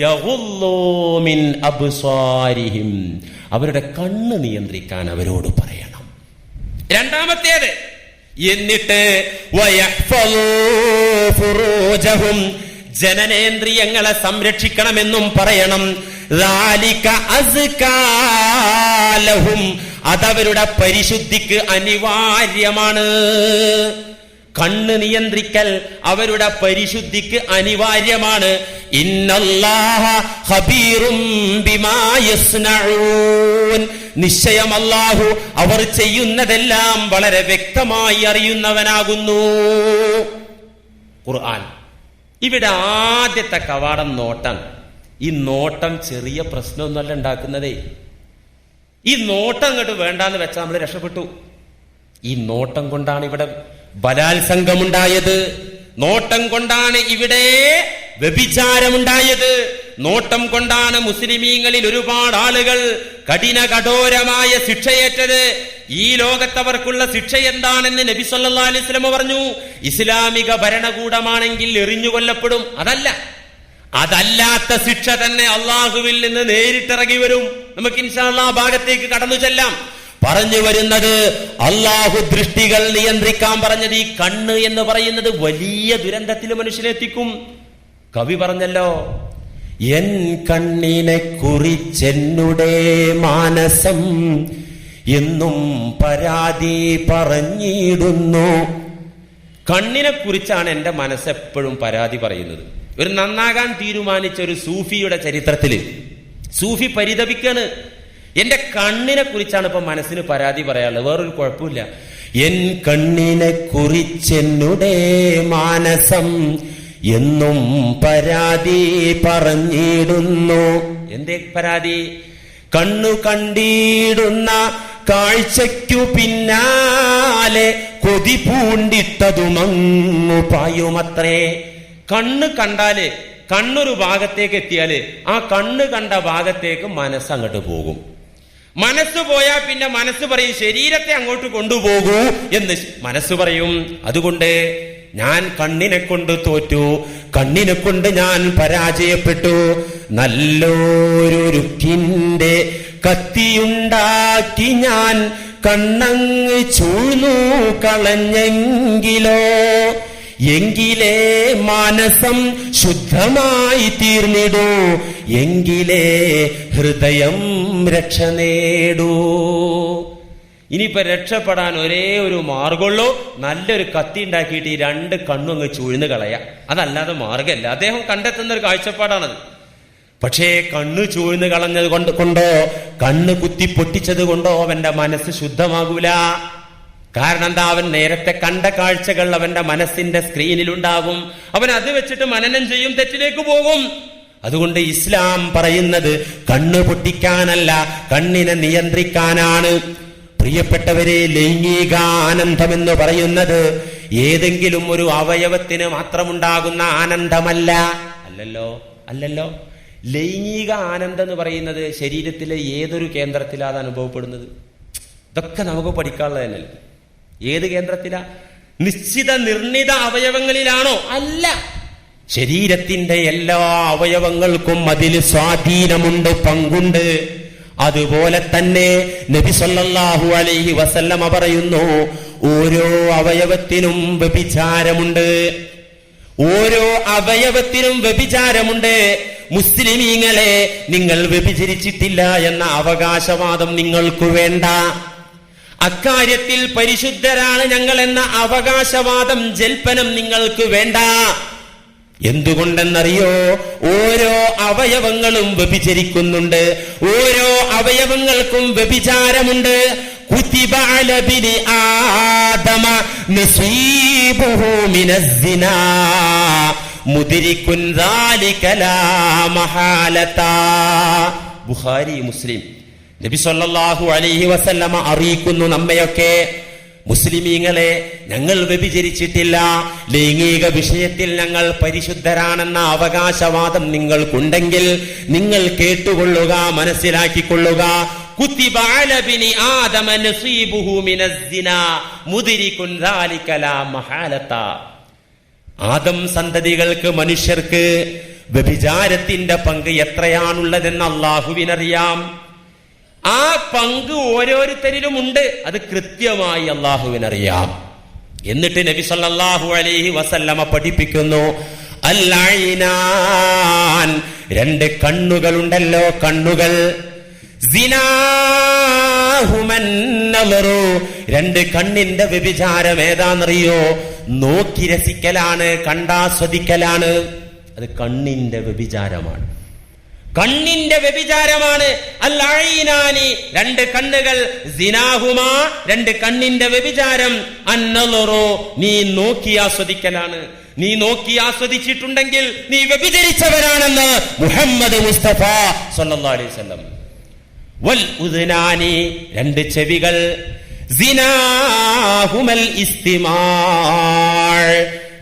യഗുല്ലൂ മിൻ അബ്സാരിഹിം, അവരുടെ കണ്ണ് നിയന്ത്രിക്കാൻ അവരോട് പറയണം. രണ്ടാമത്തേത്, എന്നിട്ട് വയഹ്ഫളൂ ഫുറൂജഹും, ജനനേന്ദ്രിയങ്ങളെ സംരക്ഷിക്കണമെന്നും പറയണം. ദാലിക അസ്കാ ലഹും, അതവരുടെ പരിശുദ്ധിക്ക് അനിവാര്യമാണ്. കണ്ണ് നിയന്ത്രിക്കൽ അവരുടെ പരിശുദ്ധിക്ക് അനിവാര്യമാണ്. ഇന്നല്ലാഹ ഖബീറും ബിമാ യസ്നഊൻ, നിശ്ചയം അല്ലാഹു അവർ ചെയ്യുന്നതെല്ലാം വളരെ വ്യക്തമായി അറിയുന്നവനാകുന്നു. ഖുർആൻ. ഇവിടെ ആദ്യത്തെ കവാടം നോട്ടം. ഈ നോട്ടം ചെറിയ പ്രശ്നമൊന്നുമല്ല ഉണ്ടാക്കുന്നതേ. ഈ നോട്ടം അങ്ങോട്ട് വേണ്ടാന്ന് വെച്ചാൽ നമ്മൾ രക്ഷപ്പെട്ടു. ഈ നോട്ടം കൊണ്ടാണ് ഇവിടെ ബലാത്സംഗമുണ്ടായത്. നോട്ടം കൊണ്ടാണ് ഇവിടെ വ്യഭിചാരമുണ്ടായത്. നോട്ടം കൊണ്ടാണ് മുസ്ലിമീങ്ങളിൽ ഒരുപാട് ആളുകൾ കഠോരമായ ശിക്ഷയേറ്റത്. ഈ ലോകത്തവർക്കുള്ള ശിക്ഷ എന്താണെന്ന് നബി സല്ലല്ലാഹു അലൈഹി വസല്ലം പറഞ്ഞു. ഇസ്ലാമിക ഭരണകൂടമാണെങ്കിൽ എറിഞ്ഞു കൊല്ലപ്പെടും. അതല്ലാത്ത ശിക്ഷ തന്നെ അള്ളാഹുവിൽ നിന്ന് നേരിട്ടിറങ്ങി വരും. നമുക്ക് ഇൻഷാ അല്ലാഹ് ഭാഗത്തേക്ക് കടന്നു ചെല്ലാം. പറഞ്ഞു വരുന്നത്, അള്ളാഹു ദൃഷ്ടികൾ നിയന്ത്രിക്കാൻ പറഞ്ഞത് ഈ കണ്ണ് എന്ന് പറയുന്നത് വലിയ ദുരന്തത്തിൽ മനുഷ്യനെത്തിക്കും. കവി പറഞ്ഞല്ലോ, എൻ കണ്ണിനെ കുറിച്ചെന്നുടെ മാനസം എന്നും പരാതി പറഞ്ഞിടുന്നു. കണ്ണിനെ കുറിച്ചാണ് എന്റെ മനസ്സെപ്പോഴും പരാതി പറയുന്നത്. ഒരു നന്നാകാൻ തീരുമാനിച്ച ഒരു സൂഫിയുടെ ചരിത്രത്തില് സൂഫി പരിതപിക്കാണ്, എന്റെ കണ്ണിനെ കുറിച്ചാണ് ഇപ്പൊ മനസ്സിന് പരാതി പറയാനുള്ളത്, വേറൊരു കുഴപ്പമില്ല. എൻ കണ്ണിനെ കുറിച്ചെന്നുടെ മാനസം എന്നും പരാതി പറഞ്ഞിടുന്നു. എന്തേ പരാതി? കണ്ണു കണ്ടിടുന്ന കാഴ്ചയ്ക്കു പിന്നാലെ കൊതി പൂണ്ടിട്ടതുമങ്ങു പായുമത്രേ. കണ്ണ് കണ്ടാല്, കണ്ണൊരു ഭാഗത്തേക്ക് എത്തിയാല് ആ കണ്ണ് കണ്ട ഭാഗത്തേക്ക് മനസ്സ് അങ്ങോട്ട് പോകും. മനസ്സ് പോയാൽ പിന്നെ മനസ്സ് പറയും ശരീരത്തെ അങ്ങോട്ട് കൊണ്ടുപോകൂ എന്ന് മനസ്സ് പറയും. അതുകൊണ്ട് ഞാൻ കണ്ണിനെ കൊണ്ട് തോറ്റു, കണ്ണിനെ കൊണ്ട് ഞാൻ പരാജയപ്പെട്ടു. നല്ലൊരുക്കിന്റെ കത്തിയുണ്ടാക്കി ഞാൻ കണ്ണങ്ങ് ചൂഴ്ന്നു കളഞ്ഞെങ്കിലോ, എങ്കിലേ മാനസം ശുദ്ധമായി തീർന്നിടൂ, എങ്കിലേ ഹൃദയം രക്ഷ നേടൂ. ഇനിയിപ്പോ രക്ഷപ്പെടാൻ ഒരേ ഒരു മാർഗമുള്ളൂ, നല്ലൊരു കത്തി ഉണ്ടാക്കിയിട്ട് ഈ രണ്ട് കണ്ണും അങ്ങ് ചൂഴ്ന്ന് കളയാ. അതല്ലാതെ മാർഗമല്ല. അദ്ദേഹം കണ്ടെത്തുന്ന ഒരു കാഴ്ചപ്പാടാണത്. പക്ഷേ കണ്ണ് ചൂഴ്ന്ന് കളഞ്ഞത് കൊണ്ടോ കണ്ണ് കുത്തി പൊട്ടിച്ചത് കൊണ്ടോ അവന്റെ മനസ്സ് ശുദ്ധമാകൂല. കാരണം എന്താ? അവൻ നേരത്തെ കണ്ട കാഴ്ചകൾ അവന്റെ മനസ്സിന്റെ സ്ക്രീനിലുണ്ടാകും. അവൻ അത് വെച്ചിട്ട് മനനം ചെയ്യും, തെറ്റിലേക്ക് പോകും. അതുകൊണ്ട് ഇസ്ലാം പറയുന്നത് കണ്ണ് പൊട്ടിക്കാനല്ല, കണ്ണിനെ നിയന്ത്രിക്കാനാണ്. പ്രിയപ്പെട്ടവരെ, ലൈംഗിക ആനന്ദം എന്ന് പറയുന്നത് ഏതെങ്കിലും ഒരു അവയവത്തിന് മാത്രമുണ്ടാകുന്ന ആനന്ദമല്ല. അല്ലല്ലോ. ലൈംഗിക ആനന്ദം എന്ന് പറയുന്നത് ശരീരത്തിലെ ഏതൊരു കേന്ദ്രത്തിലാണ് അത് അനുഭവപ്പെടുന്നത്? ഇതൊക്കെ നമുക്ക് പഠിക്കാനുള്ളത് തന്നെയല്ലേ. ഏത് കേന്ദ്രത്തിലാ? നിശ്ചിത നിർണിത അവയവങ്ങളിലാണോ? അല്ല. ശരീരത്തിന്റെ എല്ലാ അവയവങ്ങൾക്കും അതിൽ സ്വാധീനമുണ്ട്, പങ്കുണ്ട്. അതുപോലെ തന്നെ നബി സല്ലല്ലാഹു അലൈഹി വസല്ലമ പറയുന്നു, ഓരോ അവയവത്തിനും വ്യഭിചാരമുണ്ട്. ഓരോ അവയവത്തിനും വ്യഭിചാരമുണ്ട്. മുസ്ലിമീങ്ങളെ, നിങ്ങൾ വ്യഭിചരിച്ചിട്ടില്ല എന്ന അവകാശവാദം നിങ്ങൾക്ക് വേണ്ട. അക്കാര്യത്തിൽ പരിശുദ്ധരാണ് ഞങ്ങൾ എന്ന അവകാശവാദം, ജൽപ്പനം നിങ്ങൾക്ക് വേണ്ട. എന്തുകൊണ്ടെന്നറിയോ? ഓരോ അവയവങ്ങളും വ്യഭിചരിക്കുന്നുണ്ട്. ഓരോ അവയവങ്ങൾക്കും വ്യഭിചാരമുണ്ട്. കുതിബ അല ബിനി ആദമ നസീബുഹു മിനസ്സിനാ മുദ്രികുൻ ദാലിക ലാ മഹാലത. ബുഖാരി, മുസ്ലിം. നബി സല്ലല്ലാഹു അലൈഹി വസല്ലമ അറിയിക്കുന്നു നമ്മയൊക്കെ, മുസ്ലിമീങ്ങളെ, ഞങ്ങൾ വ്യഭിചരിച്ചിട്ടില്ല, ലൈംഗിക വിഷയത്തിൽ ഞങ്ങൾ പരിശുദ്ധരാണെന്ന അവകാശവാദം നിങ്ങൾക്കുണ്ടെങ്കിൽ നിങ്ങൾ കേട്ടുകൊള്ളുക, മനസ്സിലാക്കിക്കൊള്ളുക. കുതിബ അല ബിനി ആദമ നസീബുഹു മിനസ്സിനാ മുദ്രികുൻ ദാലിക ലാ മഹാലത. ആദം സന്തതികൾക്ക്, മനുഷ്യർക്ക് വ്യഭിചാരത്തിന്റെ പങ്ക് എത്രയാണുള്ളതെന്ന് അള്ളാഹുവിനറിയാം. ആ പങ്ക് ഓരോരുത്തരിലും ഉണ്ട്, അത് കൃത്യമായി അള്ളാഹുവിനറിയാം. എന്നിട്ട് നബി സല്ലല്ലാഹു അലൈഹി വസല്ലമ പഠിപ്പിക്കുന്നു, അൽ-ഐനാൻ, രണ്ട് കണ്ണുകളുണ്ടല്ലോ, കണ്ണുകൾ, സിനാഹുമൻ നളറു, രണ്ട് കണ്ണിന്റെ വ്യഭിചാരം ഏതാണെന്നറിയോ? നോക്കി രസിക്കലാണ്, കണ്ടാസ്വദിക്കലാണ്. അത് കണ്ണിന്റെ വ്യഭിചാരമാണ്, കണ്ണിന്റെ വ്യഭിചാരമാണ്. അൽ-ഐനാനി, രണ്ട് കണ്ണുകൾ, സിനാഹുമാ, രണ്ട് കണ്ണിന്റെ വ്യഭിചാരം, അൻ-നളറു, നീ നോക്കി ആസ്വദിക്കലാണ്. നീ നോക്കി ആസ്വദിച്ചിട്ടുണ്ടെങ്കിൽ നീ വ്യഭിചരിച്ചവരാണെന്ന് മുഹമ്മദ് മുസ്തഫ സല്ലല്ലാഹു അലൈഹി വസല്ലം. വൽ ഉദ്നാനി, രണ്ട് ചെവികൾ, സിനാഹുമൽ ഇസ്തിമാഅ്,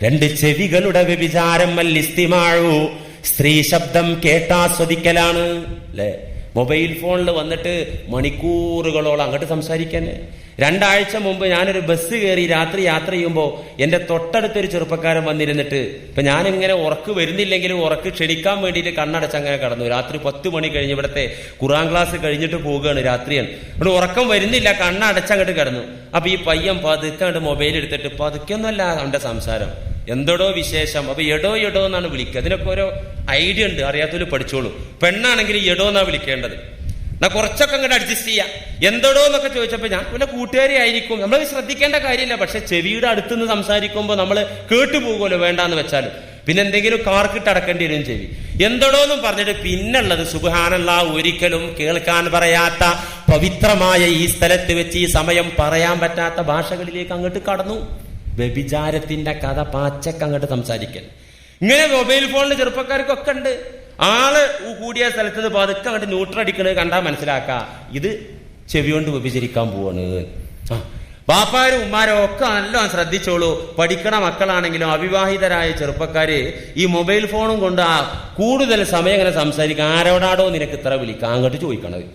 രണ്ട് ചെവികളുടെ വ്യഭിചാരം, അൽ ഇസ്തിമാഉ, സ്ത്രീ ശബ്ദം കേട്ടാസ്വദിക്കലാണ്. അല്ലെ, മൊബൈൽ ഫോണിൽ വന്നിട്ട് മണിക്കൂറുകളോളം അങ്ങോട്ട് സംസാരിക്കാൻ. 2 ആഴ്ച മുമ്പ് ഞാനൊരു ബസ് കയറി രാത്രി യാത്ര ചെയ്യുമ്പോൾ എന്റെ തൊട്ടടുത്തൊരു ചെറുപ്പക്കാരൻ വന്നിരുന്നിട്ട്, ഇപ്പൊ ഞാനിങ്ങനെ ഉറക്ക് വരുന്നില്ലെങ്കിലും ഉറക്ക് ക്ഷണിക്കാൻ വേണ്ടിയിട്ട് കണ്ണടച്ച് അങ്ങനെ കടന്നു. രാത്രി 10 മണി കഴിഞ്ഞ്, ഇവിടുത്തെ ഖുർആൻ ക്ലാസ് കഴിഞ്ഞിട്ട് പോവുകയാണ്, രാത്രിയാണ്. ഇവിടെ ഉറക്കം വരുന്നില്ല, കണ്ണടച്ചങ്ങോട്ട് കിടന്നു. അപ്പൊ ഈ പയ്യൻ പതുക്കെ അങ്ങോട്ട് മൊബൈൽ എടുത്തിട്ട്, പതുക്കൊന്നുമല്ല അവന്റെ സംസാരം, എന്തോടോ വിശേഷം. അപ്പൊ എടോ എടോ എന്നാണ് വിളിക്കുക. അതിനൊക്കെ ഓരോ ഐഡിയ ഉണ്ട്, അറിയാത്തവര് പഠിച്ചോളൂ. പെണ്ണാണെങ്കിൽ എടോ എന്നാ വിളിക്കേണ്ടത്. എന്നാ കുറച്ചൊക്കെ അങ്ങോട്ട് അഡ്ജസ്റ്റ് ചെയ്യാം. എന്തോടോ എന്നൊക്കെ ചോദിച്ചപ്പോ ഞാൻ പിന്നെ കൂട്ടുകാരി ആയിരിക്കും, നമ്മൾ ശ്രദ്ധിക്കേണ്ട കാര്യമില്ല. പക്ഷെ ചെവിയുടെ അടുത്തുനിന്ന് സംസാരിക്കുമ്പോൾ നമ്മൾ കേട്ടുപോകുമല്ലോ, വേണ്ടാന്ന് വെച്ചാലും. പിന്നെ എന്തെങ്കിലും കാർക്കിട്ട് അടക്കേണ്ടി വരും ചെവി. എന്തോടോ എന്നും പറഞ്ഞിട്ട് പിന്നുള്ളത് സുബ്ഹാനല്ലാഹ്, ഒരിക്കലും കേൾക്കാൻ പറയാത്ത പവിത്രമായ ഈ സ്ഥലത്ത് വെച്ച് ഈ സമയം പറയാൻ പറ്റാത്ത ഭാഷകളിലേക്ക് അങ്ങോട്ട് കടന്നു. വ്യഭിചാരത്തിന്റെ കഥ പാച്ചക്ക് അങ്ങോട്ട് സംസാരിക്കൽ. ഇങ്ങനെ മൊബൈൽ ഫോണിൽ ചെറുപ്പക്കാർക്കൊക്കെ ഉണ്ട്. ആള് കൂടിയ സ്ഥലത്ത് നിന്ന് പതുക്കെ അങ്ങോട്ട് ന്യൂട്രടിക്കണത് കണ്ടാൽ മനസ്സിലാക്കാം, ഇത് ചെവി കൊണ്ട് വ്യഭിചരിക്കാൻ പോവാണ്. ബാപ്പാരും ഉമ്മാരും ഒക്കെ നല്ലോണം ശ്രദ്ധിച്ചോളൂ. പഠിക്കണ മക്കളാണെങ്കിലും അവിവാഹിതരായ ചെറുപ്പക്കാര് ഈ മൊബൈൽ ഫോണും കൊണ്ട് കൂടുതൽ സമയം ഇങ്ങനെ സംസാരിക്കാം. ആരോടാടോ നിനക്ക് ഇത്ര വിളിക്കാം അങ്ങോട്ട് ചോദിക്കണത്.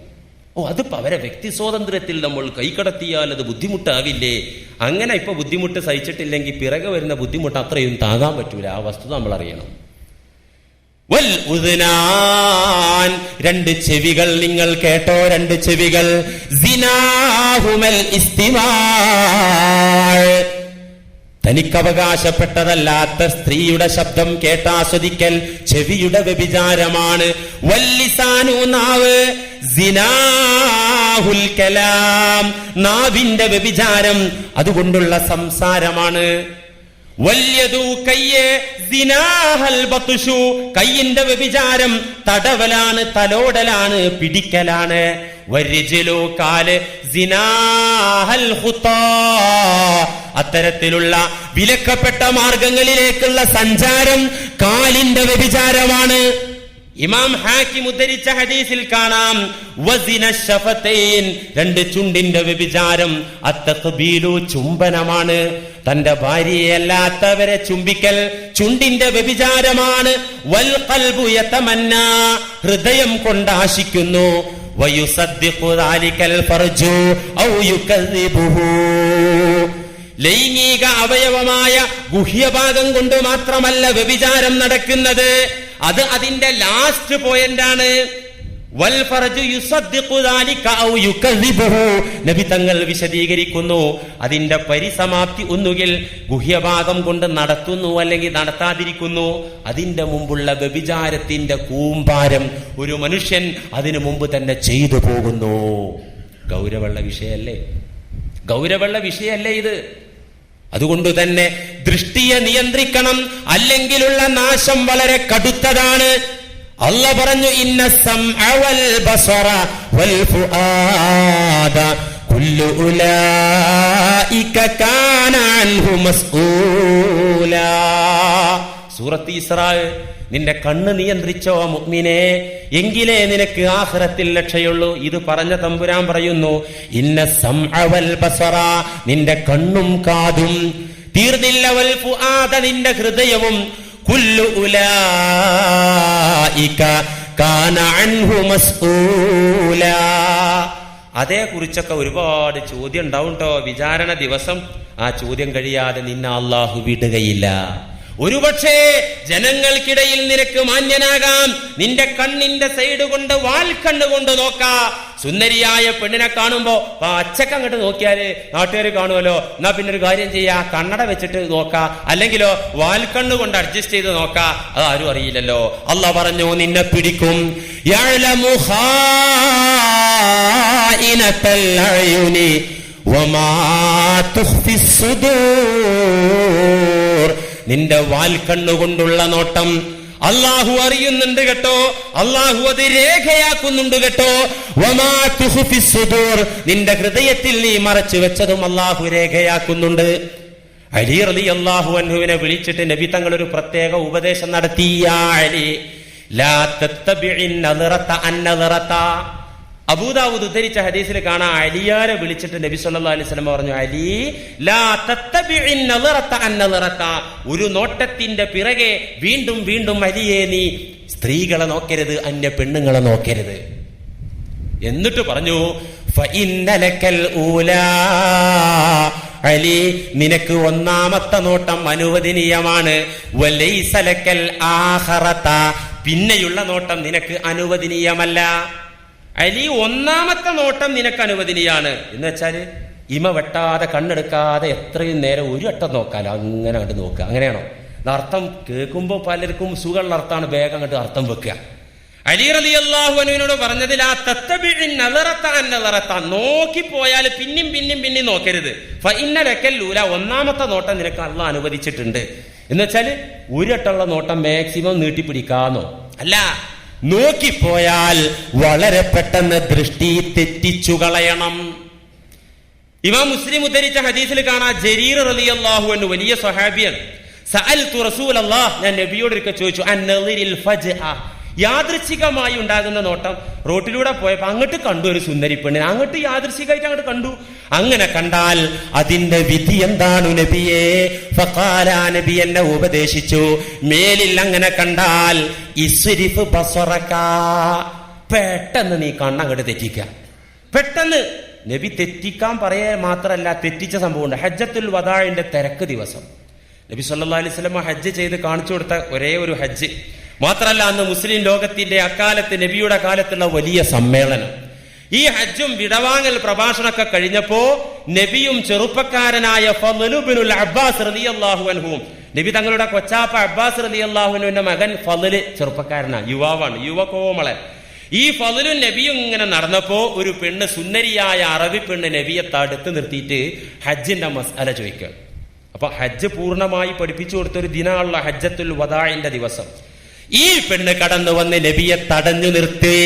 അതിപ്പോ അവരെ വ്യക്തി സ്വാതന്ത്ര്യത്തിൽ നമ്മൾ കൈകടത്തിയാൽ അത് ബുദ്ധിമുട്ടാകില്ലേ? അങ്ങനെ ഇപ്പൊ ബുദ്ധിമുട്ട് സഹിച്ചിട്ടില്ലെങ്കിൽ പിറകെ വരുന്ന ബുദ്ധിമുട്ട് അത്രയും താങ്ങാൻ പറ്റൂല. ആ വസ്തുത നമ്മൾ അറിയണം. വൽ ഉദ്നാൻ, രണ്ട് ചെവികൾ, നിങ്ങൾ കേട്ടോ, രണ്ട് ചെവികൾ, സിനാഹുമൽ ഇസ്തിമാഅ്, തനിക്കവകാശപ്പെട്ടതല്ലാത്ത സ്ത്രീയുടെ ശബ്ദം കേട്ടാസ്വദിക്കൽ ചെവിയുടെ വ്യഭിചാരമാണ്. വല്ലിസാനു, നാവ്, സിനാഹുൽ കലാം, നാവിന്റെ വ്യഭിചാരം, അതുകൊണ്ടുള്ള സംസാരമാണ്. വല്യദു, കയ്യ്, സിനാഹൽ ബത്ഷു, കയ്യിന്റെ വ്യഭിചാരം തടവലാണ്, തലോടലാണ്, പിടിക്കലാണ്. വരിജ്ലു, കാല്, സിനാഹൽ ഖുത്താ, അത്തരത്തിലുള്ള വിലക്കപ്പെട്ട മാർഗങ്ങളിലേക്കുള്ള സഞ്ചാരം കാലിന്റെ വ്യഭിചാരമാണ്. ഇമാം ഹാക്കിം ഉദ്ധരിച്ച ഹദീസിൽ കാണാം, വസിന ശഫതൈൻ, രണ്ട് ചുണ്ടിന്റെ വ്യഭിചാരം, അത്തഖ്ബീലു, ചുംബനമാണ്. തന്റെ ഭാര്യയല്ലാത്തവരെ ചുംബിക്കൽ ചുണ്ടിന്റെ വ്യഭിചാരമാണ്. വൽ ഖൽബു യതമന്നാ, ഹൃദയം കൊണ്ട് ആശിക്കുന്നു. വയുസദ്ദിഖു ദാലികൽ ഫർജു ഔ യുകദ്ദിബുഹു, ലൈംഗിക അവയവമായ ഗുഹ്യഭാഗം കൊണ്ട് മാത്രമല്ല വ്യഭിചാരം നടക്കുന്നത്, അത് അതിന്റെ ലാസ്റ്റ് പോയിന്റാണ്. വൽ ഫർജു യുസദ്ദിഖു ദാലിക ഔ യുകദ്ദിബുഹു, നബി തങ്ങൾ വിശദീകരിക്കുന്നു, അതിന്റെ പരിസമാപ്തി ഒന്നുകിൽ ഗുഹ്യഭാഗം കൊണ്ട് നടത്തുന്നു അല്ലെങ്കിൽ നടത്താതിരിക്കുന്നു. അതിന്റെ മുമ്പുള്ള വ്യഭിചാരത്തിന്റെ കൂമ്പാരം ഒരു മനുഷ്യൻ അതിനു മുമ്പ് തന്നെ ചെയ്തു പോകുന്നു. ഗൗരവമുള്ള വിഷയല്ലേ? ഗൗരവമുള്ള വിഷയല്ലേ ഇത്? അതുകൊണ്ട് തന്നെ ദൃഷ്ടിയെ നിയന്ത്രിക്കണം, അല്ലെങ്കിലുള്ള നാശം വളരെ കടുത്തതാണ്. അല്ലാഹ് പറഞ്ഞു, ഇന്ന സമഅ വൽ ബസറ വൽ ഫുആദ കുല്ലു ഉലൈക കാന അൻഹു മസ്ഊലാ. സൂറത്ത് ഇസ്രാ. നിന്റെ കണ്ണ് നിയന്ത്രിച്ചോ മുഅ്മിനേ, എങ്കിലേ നിനക്ക് ആഖിറത്തിൽ രക്ഷയുള്ളൂ. ഇത് പറഞ്ഞ തമ്പുരാൻ പറയുന്നു, ഇന്ന സമഅ വൽ ബസറ, നിന്റെ കണ്ണും കാതും, തീർന്നില്ല, വൽ ഫുആദ, നിന്റെ ഹൃദയവും, കുല്ലു ഉലൈക കാന അൻഹു മസ്ഊലാ. അതേക്കുറിച്ചൊക്കെ ഒരുപാട് ചോദ്യം ഉണ്ടാവും കേട്ടോ. വിചാരണ ദിവസം ആ ചോദ്യം കഴിയാതെ നിന്നെ അല്ലാഹു വിടുകയില്ല. ഒരുപക്ഷേ ജനങ്ങൾക്കിടയിൽ നിനക്ക് മാന്യനാകാം. നിന്റെ കണ്ണിന്റെ സൈഡ് കൊണ്ട് വാൽക്കണ്ണ് കൊണ്ട് നോക്കാ. സുന്ദരിയായ പെണ്ണിനെ കാണുമ്പോ അച്ചക്ക് അങ്ങോട്ട് നോക്കിയാല് നാട്ടുകാർ കാണുമല്ലോ, എന്നാ പിന്നെ ഒരു കാര്യം ചെയ്യാ, കണ്ണട വെച്ചിട്ട് നോക്കാ, അല്ലെങ്കിലോ വാൽക്കണ്ണ് കൊണ്ട് അഡ്ജസ്റ്റ് ചെയ്ത് നോക്കാ. അത് ആരും അറിയില്ലല്ലോ. അള്ളാഹ് പറഞ്ഞു, നിന്നെ പിടിക്കും. നിന്റെ വാൽക്കണ്ണുകൊണ്ടുള്ള നോട്ടം അള്ളാഹു അറിയുന്നുണ്ട് കേട്ടോ. അള്ളാഹു അത് രേഖയാക്കുന്നുണ്ട് കേട്ടോ. വമാ തുഖ്ഫിസ് സുദൂർ, നിന്റെ ഹൃദയത്തിൽ നീ മറച്ചു വെച്ചതും അള്ളാഹു രേഖയാക്കുന്നുണ്ട്. അലി റളിയല്ലാഹു അൻഹുവിനെ വിളിച്ചിട്ട് നബി തങ്ങൾ ഒരു പ്രത്യേക ഉപദേശം നടത്തി. യാ അലി ലാ തത്തബിഇൻ നദറത അന്നദറത. അബൂദാവൂദ് ഉദ്ധരിച്ച ഹദീസിൽ കാണാം, അലിയാരെ വിളിച്ചിട്ട് നബി സല്ലല്ലാഹു അലൈഹി വസല്ലം പറഞ്ഞു, അലി ലാ തത്തബിഇൻ നദറത അന്നദറത. ഒരു നോട്ടത്തിന്റെ പിറകെ വീണ്ടും വീണ്ടും അലിയെ നീ സ്ത്രീകളെ നോക്കരുത്, അന്യ പെണ്ണുങ്ങളെ നോക്കരുത്. എന്നിട്ട് പറഞ്ഞു, ഫഇന്നലക്കൽ ഊലാ, അലി നിനക്ക് ഒന്നാമത്തെ നോട്ടം അനുവദനീയമാണ്. വലൈസലക്കൽ ആഖറത, പിന്നെയുള്ള നോട്ടം നിനക്ക് അനുവദനീയമല്ല. അലി ഒന്നാമത്തെ നോട്ടം നിനക്ക് അനുവദനീയാണ് എന്ന് വെച്ചാല് ഇമ വെട്ടാതെ കണ്ണെടുക്കാതെ എത്രയും നേരം ഒരു വട്ടം നോക്കാലോ, അങ്ങനെ അങ്ങോട്ട് നോക്കുക. അങ്ങനെയാണോ? അർത്ഥം കേൾക്കുമ്പോൾ പലർക്കും സുഖമുള്ള അർത്ഥമാണ്, വേഗം അങ്ങോട്ട് അർത്ഥം വെക്കുക. അലി റളിയല്ലാഹു അൻഹുവിനോട് പറഞ്ഞതിൽ ആ തത്തബിഇൻ നദറത അന്നദറത, നോക്കിപ്പോയാൽ പിന്നെയും പിന്നെയും പിന്നെയും നോക്കരുത്. ഫഇന്നലക്കൽ ഊല, ഒന്നാമത്തെ നോട്ടം നിനക്ക് അല്ലാഹ് അനുവദിച്ചിട്ടുണ്ട്. എന്ന് വെച്ചാല് ഒരു വട്ടമുള്ള നോട്ടം മാക്സിമം നീട്ടിപ്പിടിക്കാന്നോ അല്ല, നോക്കിപ്പോയാൽ വളരെ പെട്ടെന്ന് ദൃഷ്ടി തെറ്റിച്ചു കളയണം. ഇമാം മുസ്ലിം ഉദ്ധരിച്ച ഹദീസിൽ കാണാം, ജരീർ റളിയല്ലാഹു അൻഹു വലിയ സ്വഹാബിയാണ്. സഅൽതു റസൂലല്ലാഹ്, ഞാൻ നബിയോട് ഒരിക്കൽ ചോദിച്ചു, അന്നളിരിൽ ഫജ്അ, യാദൃച്ഛികമായി ഉണ്ടാകുന്ന നോട്ടം. റോട്ടിലൂടെ പോയപ്പോ അങ്ങോട്ട് കണ്ടു ഒരു സുന്ദരി പെണ്ണിനെ, അങ്ങോട്ട് യാദൃച്ഛികമായിട്ട് അങ്ങോട്ട് കണ്ടു. അങ്ങനെ കണ്ടാൽ അതിന്റെ വിധി എന്താണ് നബിയേ? ഫഖാല, നബി എന്നെ ഉപദേശിച്ചു, മേലിൽ അങ്ങനെ കണ്ടാൽ ഇസ്രിഫ് ബസറക, പെട്ടെന്ന് നീ കണ്ണങ്ങോട്ട് തെറ്റിക്കുക. പെട്ടെന്ന് നബി തെറ്റിക്കാൻ പറയാ മാത്രല്ല, തെറ്റിച്ച സംഭവമുണ്ട്. ഹജ്ജത്തുൽ വദാഇന്റെ തിരക്ക് ദിവസം നബി സല്ലല്ലാഹു അലൈഹി വസല്ലം ഹജ്ജ് ചെയ്ത് കാണിച്ചു കൊടുത്ത ഒരേ ഒരു ഹജ്ജ് മാത്രല്ല, അന്ന് മുസ്ലിം ലോകത്തിന്റെ അക്കാലത്ത് നബിയുടെ കാലത്തുള്ള വലിയ സമ്മേളനം. ഈ ഹജ്ജും വിടവാങ്ങൽ പ്രഭാഷണമൊക്കെ കഴിഞ്ഞപ്പോ നബിയും ചെറുപ്പക്കാരനായ ഫള് ഇബ്നുൽ അബ്ബാസ് റളിയല്ലാഹു അൻഹു, നബി തങ്ങളുടെ കൊച്ചാപ്പ അബ്ബാസ് റളിയല്ലാഹു അൻഹുവിന്റെ മകൻ ഫള് ചെറുപ്പക്കാരനാണ്, യുവാവാണ്, യുവകോമളൻ. ഈ ഫളും നബിയും ഇങ്ങനെ നടന്നപ്പോ ഒരു പെണ്ണ്, സുന്ദരിയായ അറബി പെണ്ണ് നബിയെ തടുത്ത് നിർത്തിയിട്ട് ഹജ്ജിന്റെ മസ്അല ചോദിക്കുക. അപ്പൊ ഹജ്ജ് പൂർണ്ണമായി പഠിപ്പിച്ചു കൊടുത്തൊരു ദിനാണുള്ള ഹജ്ജത്തുൽ വദാഇന്റെ ദിവസം. ഈ പെണ്ണ് കടന്നു വന്ന് നബിയെ തടഞ്ഞു നിർത്തി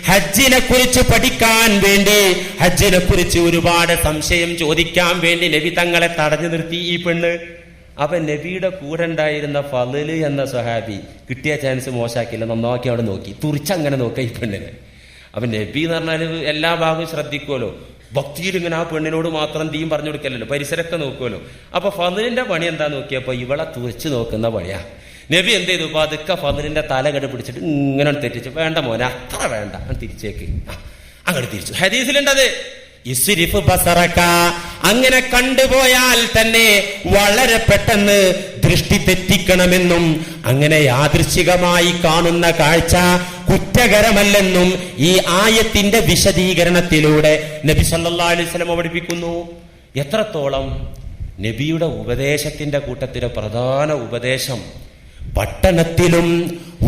ഹജ്ജിനെ കുറിച്ച് പഠിക്കാൻ വേണ്ടി, ഹജ്ജിനെ കുറിച്ച് ഒരുപാട് സംശയം ചോദിക്കാൻ വേണ്ടി നബി തങ്ങളെ തടഞ്ഞു നിർത്തി ഈ പെണ്ണ്. അപ്പൊ നബിയുടെ കൂടെ ഉണ്ടായിരുന്ന ഫള് എന്ന സ്വഹാബി കിട്ടിയ ചാൻസ് മോശാക്കില്ല, നന്നാക്കി അവിടെ നോക്കി, തുറിച്ചങ്ങനെ നോക്കുക ഈ പെണ്ണിനെ. അപ്പൊ നബി എന്ന് പറഞ്ഞാല് എല്ലാ ഭാഗവും ശ്രദ്ധിക്കുമല്ലോ, ഭക്തിയിൽ ഇങ്ങനെ ആ പെണ്ണിനോട് മാത്രം തീയും പറഞ്ഞു കൊടുക്കല്ലോ, പരിസരമൊക്കെ നോക്കുമല്ലോ. അപ്പൊ ഫളിന്റെ പണി എന്താ നോക്കിയപ്പോ ഇവളെ തുറിച്ച് നോക്കുന്ന പണിയാ. നബി എന്ത് ചെയ്തു? പതുക്കെ ഫളിന്റെ തല കണ്ട് പിടിച്ചിട്ട് ഇങ്ങനെ തെറ്റിച്ചു, വേണ്ട മോനെ അത്ര വേണ്ട, തിരിച്ചേക്ക്, അങ്ങോട്ട് തിരിച്ചു. ഹദീസിലുണ്ടത്, ഇസ്രിഫ് ബസറക, അങ്ങനെ കണ്ടുപോയാൽ തന്നെ വളരെ പെട്ടെന്ന് ദൃഷ്ടി തെറ്റിക്കണമെന്നും അങ്ങനെ യാദൃശ്ചികമായി കാണുന്ന കാഴ്ച കുറ്റകരമല്ലെന്നും ഈ ആയത്തിന്റെ വിശദീകരണത്തിലൂടെ നബി സല്ലല്ലാഹു അലൈഹി വസല്ലം പഠിപ്പിക്കുന്നു. എത്രത്തോളം നബിയുടെ ഉപദേശത്തിന്റെ കൂട്ടത്തിലെ പ്രധാന ഉപദേശം, പട്ടണത്തിലും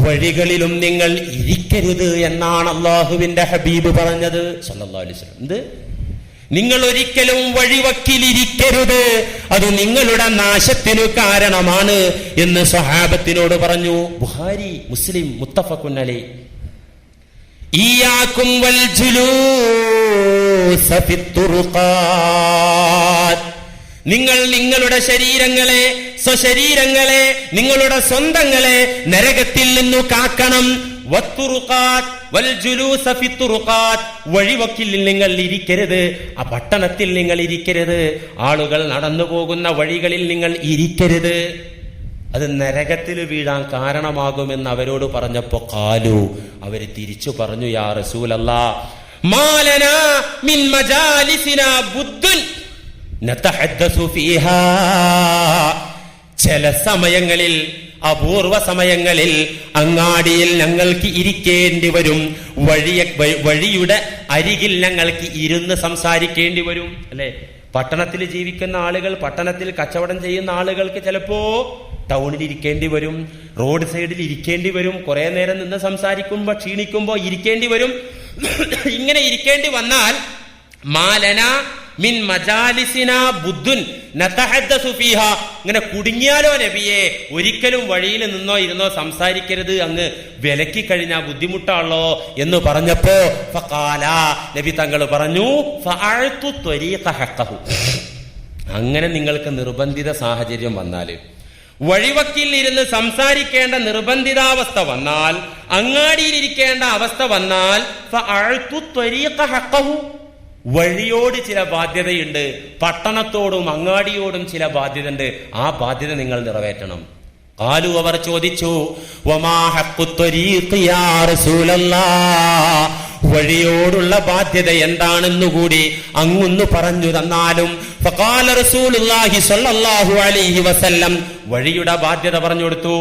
വഴികളിലും നിങ്ങൾ ഇരിക്കരുത് എന്നാണ് അള്ളാഹുവിന്റെ ഹബീബ് പറഞ്ഞത് സല്ലല്ലാഹു അലൈഹി വസല്ലം. എന്ത്? നിങ്ങൾ ഒരിക്കലും വഴിവക്കിലിരിക്കരുത്, അത് നിങ്ങളുടെ നാശത്തിനു കാരണമാണ് എന്ന് സ്വഹാബത്തിനോട് പറഞ്ഞു. ബുഖാരി, മുസ്ലിം, മുത്തഫഖുൻ അലൈഹി. ഇയ്യാകും വൽ ജുലൂസ ഫിത്തുറുഖാത്ത്, നിങ്ങൾ നിങ്ങളുടെ ശരീരങ്ങളെ, സ്വശരീരങ്ങളെ, നിങ്ങളുടെ സ്വന്തങ്ങളെ നരകത്തിൽ നിന്നു കാക്കണം. വത്തുറുഖാത്ത് വൽ ജുലൂസ ഫിത്തുറുഖാത്ത്, വഴിവക്കിൽ നിങ്ങൾ ഇരിക്കരുത്, ആ പട്ടണത്തിൽ നിങ്ങൾ ഇരിക്കരുത്, ആളുകൾ നടന്നു പോകുന്ന വഴികളിൽ നിങ്ങൾ ഇരിക്കരുത്, അത് നരകത്തിൽ വീഴാൻ കാരണമാകുമെന്ന് അവരോട് പറഞ്ഞപ്പോ ഖാലു, അവര് തിരിച്ചു പറഞ്ഞു, യാ റസൂലല്ലാഹ്, മാലനാ മിൻ മജാലിസിനാ ബുദ്ദുൻ നതഹദ്ദസു ഫീഹാ, ചില സമയങ്ങളിൽ, അപൂർവ സമയങ്ങളിൽ അങ്ങാടിയിൽ ഞങ്ങൾക്ക് ഇരിക്കേണ്ടി വരും, വഴിയുടെ അരികിൽ ഞങ്ങൾക്ക് ഇരുന്ന് സംസാരിക്കേണ്ടി വരും. അല്ലെ, പട്ടണത്തിൽ ജീവിക്കുന്ന ആളുകൾ, പട്ടണത്തിൽ കച്ചവടം ചെയ്യുന്ന ആളുകൾക്ക് ചിലപ്പോ ടൗണിൽ ഇരിക്കേണ്ടി വരും, റോഡ് സൈഡിൽ ഇരിക്കേണ്ടി വരും, കുറെ നേരം നിന്ന് സംസാരിക്കുമ്പോ ക്ഷീണിക്കുമ്പോ ഇരിക്കേണ്ടി വരും. ഇങ്ങനെ ഇരിക്കേണ്ടി വന്നാൽ മാലന മിൻ മജാലിസിന ബുദ്ദുൻ നതഹദ്ദസു ഫീഹാ, ഇങ്ങനെ കുടുങ്ങിയാലോ നബിയെ, ഒരിക്കലും വഴിയിൽ നിന്നോ ഇരുന്നോ സംസാരിക്കരുത്, അങ്ങ് വിലക്കി കഴിഞ്ഞാൽ ബുദ്ധിമുട്ടാണല്ലോ എന്ന് പറഞ്ഞപ്പോ ഫഖാല, നബി തങ്ങൾ പറഞ്ഞു, ഫഅഅതു ത്വരീഖ ഹഖഹു, അങ്ങനെ നിങ്ങൾക്ക് നിർബന്ധിത സാഹചര്യം വന്നാല്, വഴിവക്കിൽ ഇരുന്ന് സംസാരിക്കേണ്ട നിർബന്ധിതാവസ്ഥ വന്നാൽ, അങ്ങാടിയിലിരിക്കേണ്ട അവസ്ഥ വന്നാൽ, ഫഅഅതു ത്വരീഖ ഹഖഹു, വഴിയോട് ചില ബാധ്യതയുണ്ട്, പട്ടണത്തോടും അങ്ങാടിയോടും ചില ബാധ്യതയുണ്ട്, ആ ബാധ്യത നിങ്ങൾ നിറവേറ്റണം. ഖാലു, അവർ ചോദിച്ചു, വമാ ഹഖ്ഖു ത്വരീഖി യാ റസൂലല്ലാഹ്, വഴിയോടുള്ള ബാധ്യത എന്താണെന്നുകൂടി അങ്ങൊന്ന് പറഞ്ഞു തന്നാലും. ഫഖാല റസൂലുള്ളാഹി സ്വല്ലല്ലാഹു അലൈഹി വസല്ലം, വഴിയുടെ ബാധ്യത പറഞ്ഞു കൊടുത്തു.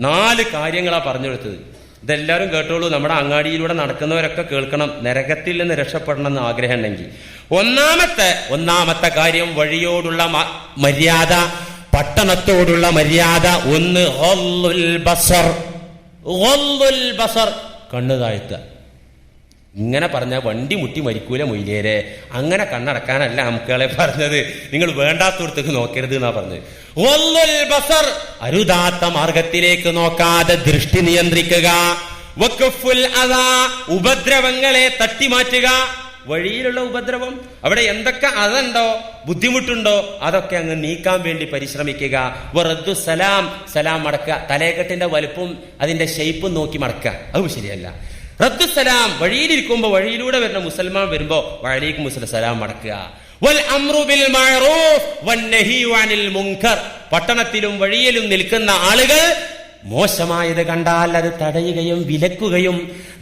4 കാര്യങ്ങളാ പറഞ്ഞു കൊടുത്തത്. ഇതെല്ലാവരും കേട്ടോളൂ, നമ്മുടെ അങ്ങാടിയിലൂടെ നടക്കുന്നവരൊക്കെ കേൾക്കണം, നരകത്തിൽ നിന്ന് രക്ഷപ്പെടണം എന്ന് ആഗ്രഹം ഉണ്ടെങ്കിൽ. ഒന്നാമത്തെ കാര്യം, വഴിയോടുള്ള മര്യാദ, പട്ടണത്തോടുള്ള മര്യാദ. 1 ഗള്ളുൽ ബസർ, കണ്ണു താഴ്ത്തുക. ഇങ്ങനെ പറഞ്ഞ വണ്ടി മുട്ടി മരിക്കൂല മൊയ്ലേരെ, അങ്ങനെ കണ്ണടക്കാനല്ല നമുക്കളെ പറഞ്ഞത്, നിങ്ങൾ വേണ്ടാത്തടത്തേക്ക് നോക്കരുത് എന്നാ പറഞ്ഞത്. ഗള്ളുൽ ബസർ, അരുതാത്ത മാർഗത്തിലേക്ക് നോക്കാതെ ദൃഷ്ടി നിയന്ത്രിക്കുക. വഖഫുൽ അദാ, ഉപദ്രവങ്ങളെ തട്ടിമാറ്റുക. വഴിയിലുള്ള ഉപദ്രവം, അവിടെ എന്തൊക്കെ അതുണ്ടോ, ബുദ്ധിമുട്ടുണ്ടോ, അതൊക്കെ അങ്ങ് നീക്കാൻ വേണ്ടി പരിശ്രമിക്കുക. വറദ്ദു സലാം, സലാം മടക്കുക. തലയെക്കെട്ടിന്റെ വലുപ്പവും അതിന്റെ ഷേപ്പും നോക്കി മടക്കുക, അത് ശരിയല്ല. റദ്ദുസലാം, വഴിയിലിരിക്കുമ്പോ വഴിയിലൂടെ വരുന്ന മുസൽമാൻ വരുമ്പോ വഅലൈക്കും സലാം മടക്കുക. വൽ അംറു ബിൽ മഅറൂഫ് വന്നഹി അനിൽ മുൻകർ, പട്ടണത്തിലും വഴിയിലും നിൽക്കുന്ന ആളുകൾ മോശമായത് കണ്ടാൽ അത് തടയുകയും വിലക്കുകയും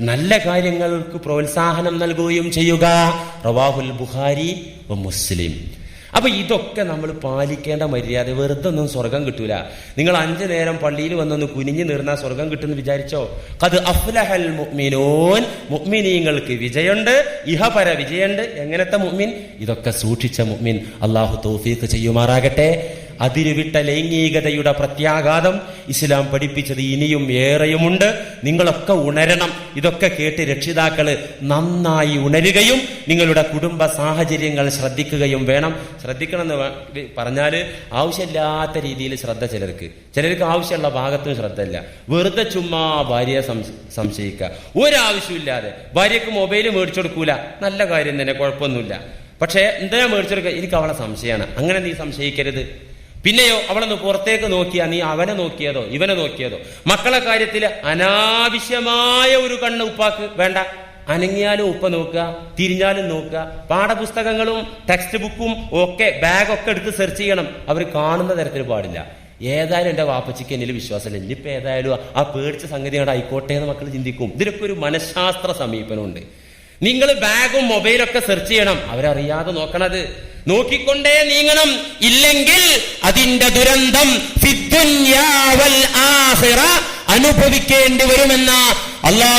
നല്ല കാര്യങ്ങൾക്ക് പ്രോത്സാഹനം നൽകുകയും ചെയ്യുക. റവാഹുൽ ബുഖാരി വ മുസ്ലിം. അപ്പൊ ഇതൊക്കെ നമ്മൾ പാലിക്കേണ്ട മര്യാദ. വെറുതെ ഒന്നും സ്വർഗം കിട്ടൂല. നിങ്ങൾ 5 നേരം പള്ളിയിൽ വന്നൊന്ന് കുനിഞ്ഞു നിർന്നാൽ സ്വർഗം കിട്ടുമെന്ന് വിചാരിച്ചോ? ഖദ് അഫ്ലഹൽ മുഅ്മിനൂൻ, മുഅ്മിനീങ്ങൾക്ക് വിജയുണ്ട്, ഇഹപര വിജയുണ്ട്. എങ്ങനത്തെ മുഅ്മിൻ? ഇതൊക്കെ സൂക്ഷിച്ച മുഅ്മിൻ. അല്ലാഹു തൗഫീഖ് ചെയ്യുമാറാകട്ടെ. അതിരുവിട്ട ലൈംഗികതയുടെ പ്രത്യാഘാതം ഇസ്ലാം പഠിപ്പിച്ചത് ഇനിയും ഏറെയുമുണ്ട്. നിങ്ങളൊക്കെ ഉണരണം. ഇതൊക്കെ കേട്ട് രക്ഷിതാക്കള് നന്നായി ഉണരുകയും നിങ്ങളുടെ കുടുംബ സാഹചര്യങ്ങൾ ശ്രദ്ധിക്കുകയും വേണം. ശ്രദ്ധിക്കണം എന്ന് പറഞ്ഞാല് ആവശ്യമില്ലാത്ത രീതിയിൽ ശ്രദ്ധ ചിലർക്ക് ആവശ്യമുള്ള ഭാഗത്തും ശ്രദ്ധയില്ല. വെറുതെ ചുമ്മാ ഭാര്യയെ സംശയിക്കുക, ഒരാവശ്യമില്ലാതെ. ഭാര്യക്ക് മൊബൈൽ മേടിച്ചു കൊടുക്കൂല, നല്ല കാര്യം തന്നെ, കുഴപ്പമൊന്നുമില്ല. പക്ഷെ എന്താ മേടിച്ചു കൊടുക്കുക? എനിക്ക് അവളെ സംശയമാണ്. അങ്ങനെ നീ സംശയിക്കരുത്. പിന്നെയോ, അവളൊന്ന് പുറത്തേക്ക് നോക്കിയാ നീ അവനെ നോക്കിയതോ ഇവനെ നോക്കിയതോ? മക്കളെ കാര്യത്തിൽ അനാവശ്യമായ ഒരു കണ്ണ് ഉപ്പാക്ക് വേണ്ട. അനങ്ങിയാലും ഉപ്പ നോക്കുക, തിരിഞ്ഞാലും നോക്കുക. പാഠപുസ്തകങ്ങളും ടെക്സ്റ്റ് ബുക്കും ഒക്കെ ബാഗൊക്കെ എടുത്ത് സെർച്ച് ചെയ്യണം. അവർ കാണുന്ന തരത്തിൽ പാടില്ല. ഏതായാലും എന്റെ വാപ്പച്ചിക്ക് എന്നിൽ വിശ്വാസമില്ല, ഇനിയിപ്പോ ഏതായാലും ആ പേടിച്ച സംഗതി അവിടെ ആയിക്കോട്ടെ എന്ന് മക്കൾ ചിന്തിക്കും. ഇതിനൊക്കെ ഒരു മനഃശാസ്ത്ര സമീപനമുണ്ട്. നിങ്ങൾ ബാഗും മൊബൈലൊക്കെ സെർച്ച് ചെയ്യണം. അവരറിയാതെ നോക്കണത്. നോക്കിക്കൊണ്ടേ നീങ്ങണം. ഇല്ലെങ്കിൽ അതിന്റെ ദുരന്തം ഫിദ്ദുനിയാ വൽ ആഖിറ അനുഭവിക്കേണ്ടി വരുമെന്ന അല്ലാഹു